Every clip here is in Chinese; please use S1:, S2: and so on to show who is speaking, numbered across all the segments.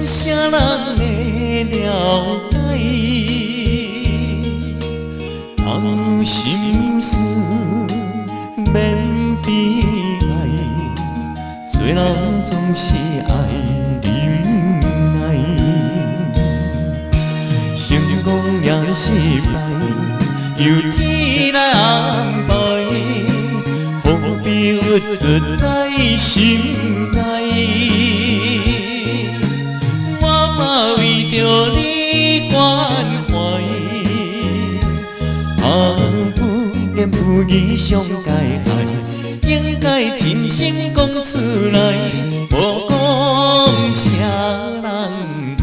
S1: 啥人会了解？人心事免悲哀，做人总是爱忍耐。成功也失败，由天来安排，何必郁卒在心内？我嘛为着你关怀，不言不语伤解害，应该真心讲出来，无讲啥人知。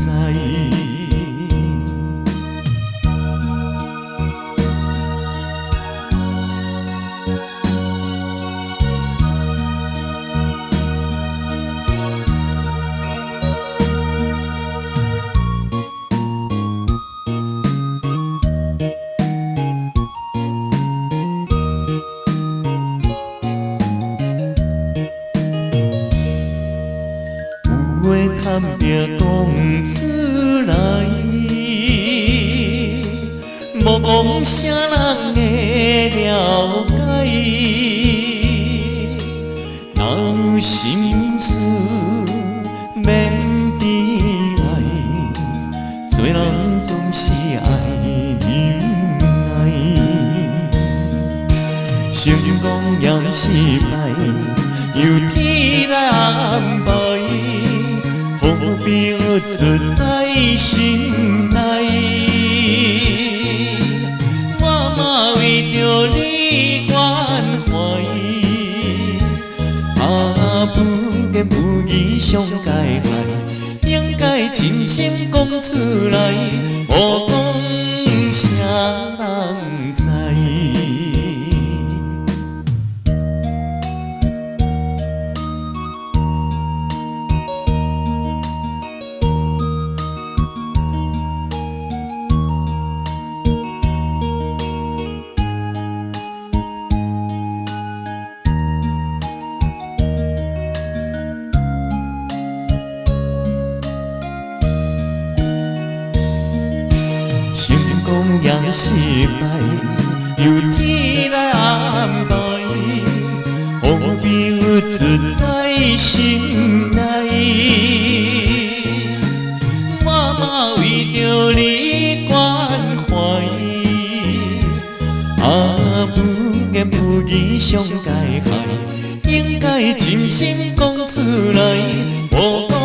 S1: 话堪拼讲出来，无讲啥人会了解。若心事免悲哀，做人总是爱忍耐。成功也失败，由天来安排。何必郁卒在心内？我嘛为着你关怀，不言不语伤解害，应该真心讲出来，无讲啥人知。成功也失败，由天来安排，何必郁卒在心内？我嘛为着你关怀，不言不语伤解害，应该真心讲出来，无讲。